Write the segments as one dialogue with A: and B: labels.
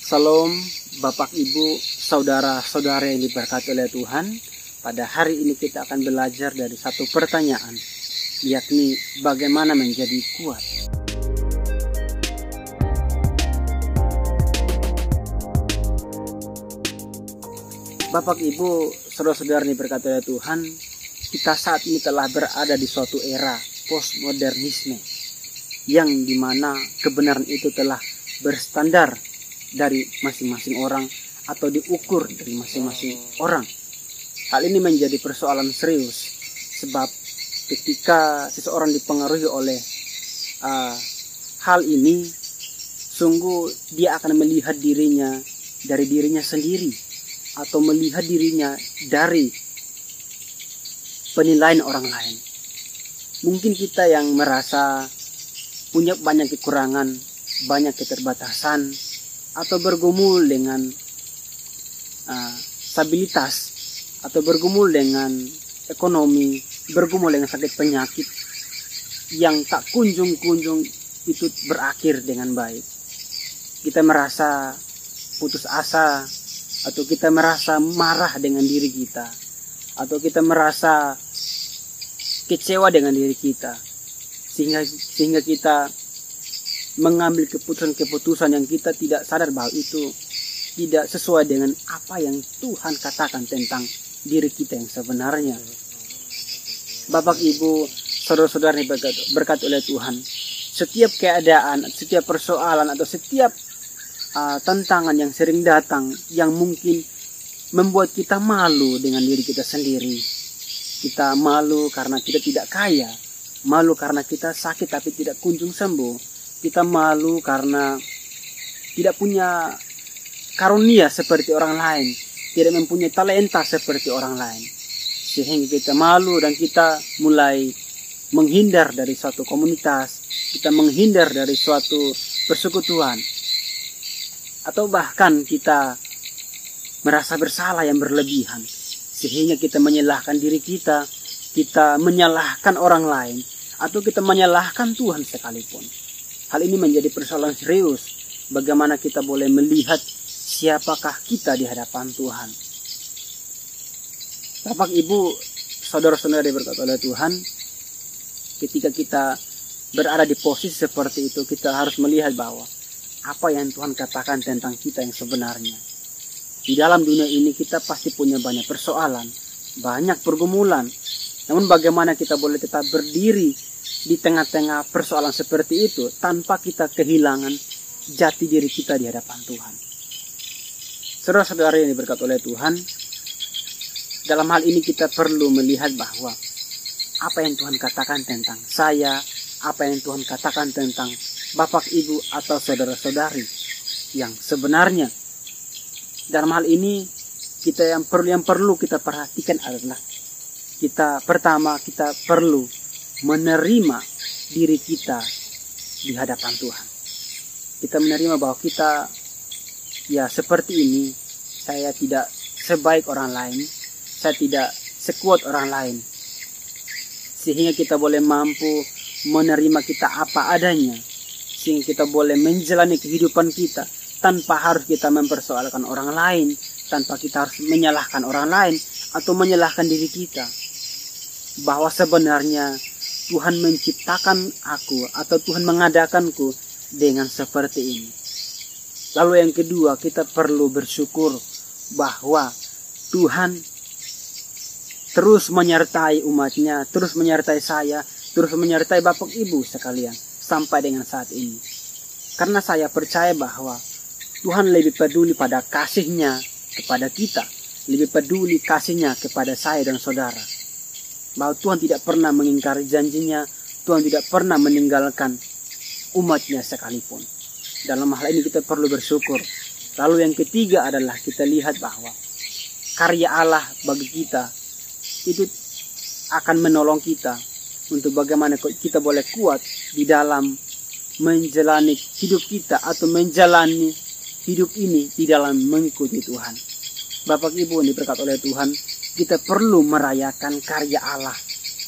A: Salam Bapak Ibu, saudara-saudara yang diberkati oleh Tuhan. Pada hari ini kita akan belajar dari satu pertanyaan, yakni bagaimana menjadi kuat. Bapak Ibu, saudara-saudara yang diberkati oleh Tuhan, kita saat ini telah berada di suatu era postmodernisme, yang dimana kebenaran itu telah berstandar dari masing-masing orang atau diukur dari masing-masing orang. Hal ini menjadi persoalan serius sebab ketika seseorang dipengaruhi oleh hal ini, sungguh dia akan melihat dirinya dari dirinya sendiri atau melihat dirinya dari penilaian orang lain. Mungkin kita yang merasa punya banyak kekurangan, banyak keterbatasan, atau bergumul dengan stabilitas, atau bergumul dengan ekonomi, bergumul dengan sakit penyakit yang tak kunjung-kunjung itu berakhir dengan baik. Kita merasa putus asa, atau kita merasa marah dengan diri kita, atau kita merasa kecewa dengan diri kita, sehingga kita mengambil keputusan-keputusan yang kita tidak sadar bahwa itu tidak sesuai dengan apa yang Tuhan katakan tentang diri kita yang sebenarnya. Bapak Ibu, saudara-saudara yang berkati oleh Tuhan, setiap keadaan, setiap persoalan atau setiap tantangan yang sering datang yang mungkin membuat kita malu dengan diri kita sendiri. Kita malu karena kita tidak kaya, malu karena kita sakit tapi tidak kunjung sembuh. Kita malu karena tidak punya karunia seperti orang lain, tidak mempunyai talenta seperti orang lain. Sehingga kita malu dan kita mulai menghindar dari suatu komunitas, kita menghindar dari suatu persekutuan. Atau bahkan kita merasa bersalah yang berlebihan. Sehingga kita menyalahkan diri kita menyalahkan orang lain, atau kita menyalahkan Tuhan sekalipun. Hal ini menjadi persoalan serius. Bagaimana kita boleh melihat siapakah kita di hadapan Tuhan. Bapak Ibu, saudara-saudara diberkati oleh Tuhan, ketika kita berada di posisi seperti itu, kita harus melihat bahwa apa yang Tuhan katakan tentang kita yang sebenarnya. Di dalam dunia ini kita pasti punya banyak persoalan, banyak pergumulan. Namun bagaimana kita boleh tetap berdiri di tengah-tengah persoalan seperti itu tanpa kita kehilangan jati diri kita di hadapan Tuhan. Saudara-saudara yang diberkati oleh Tuhan, dalam hal ini kita perlu melihat bahwa apa yang Tuhan katakan tentang saya, apa yang Tuhan katakan tentang Bapak, Ibu, atau saudara-saudari yang sebenarnya. Dalam hal ini yang perlu kita perhatikan adalah kita perlu menerima diri kita di hadapan Tuhan. Kita menerima bahwa kita seperti ini. Saya tidak sebaik orang lain, saya tidak sekuat orang lain. Sehingga kita boleh mampu menerima kita apa adanya, sehingga kita boleh menjalani kehidupan kita tanpa harus kita mempersoalkan orang lain, tanpa kita harus menyalahkan orang lain atau menyalahkan diri kita. Bahwa sebenarnya Tuhan menciptakan aku atau Tuhan mengadakanku dengan seperti ini. Lalu yang kedua, kita perlu bersyukur bahwa Tuhan terus menyertai umatnya, terus menyertai saya, terus menyertai Bapak Ibu sekalian sampai dengan saat ini. Karena saya percaya bahwa Tuhan lebih peduli pada kasih-Nya kepada kita, lebih peduli kasih-Nya kepada saya dan saudara. Bahwa Tuhan tidak pernah mengingkari janjinya, Tuhan tidak pernah meninggalkan umatnya sekalipun. Dalam hal ini kita perlu bersyukur. Lalu yang ketiga adalah kita lihat bahwa karya Allah bagi kita itu akan menolong kita untuk bagaimana kita boleh kuat di dalam menjalani hidup kita atau menjalani hidup ini di dalam mengikuti Tuhan. Bapak Ibu yang diberkati oleh Tuhan, kita perlu merayakan karya Allah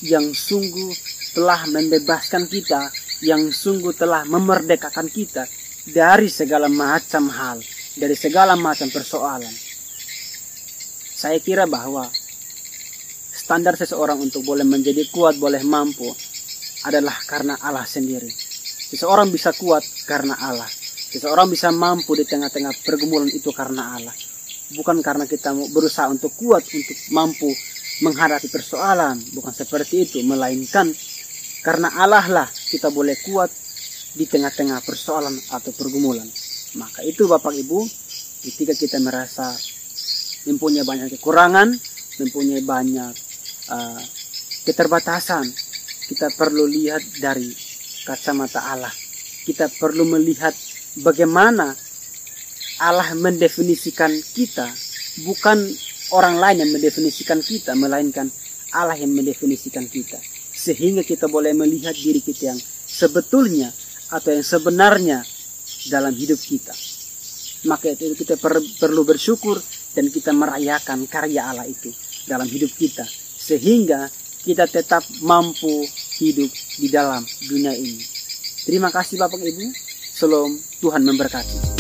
A: yang sungguh telah membebaskan kita, yang sungguh telah memerdekakan kita dari segala macam hal dari segala macam persoalan. Saya kira bahwa standar seseorang untuk boleh menjadi kuat, boleh mampu adalah karena Allah sendiri. Seseorang bisa kuat karena Allah. Seseorang bisa mampu di tengah-tengah pergumulan itu karena Allah. Bukan karena kita berusaha untuk kuat, untuk mampu menghadapi persoalan. Bukan seperti itu. Melainkan karena Allah lah kita boleh kuat di tengah-tengah persoalan atau pergumulan. Maka itu Bapak Ibu, ketika kita merasa mempunyai banyak kekurangan, mempunyai banyak keterbatasan, kita perlu lihat dari kacamata Allah. Kita perlu melihat bagaimana Allah mendefinisikan kita, bukan orang lain yang mendefinisikan kita, melainkan Allah yang mendefinisikan kita. Sehingga kita boleh melihat diri kita yang sebetulnya atau yang sebenarnya dalam hidup kita. Maka itu kita perlu bersyukur dan kita merayakan karya Allah itu dalam hidup kita. Sehingga kita tetap mampu hidup di dalam dunia ini. Terima kasih Bapak Ibu. Shalom, Tuhan memberkati.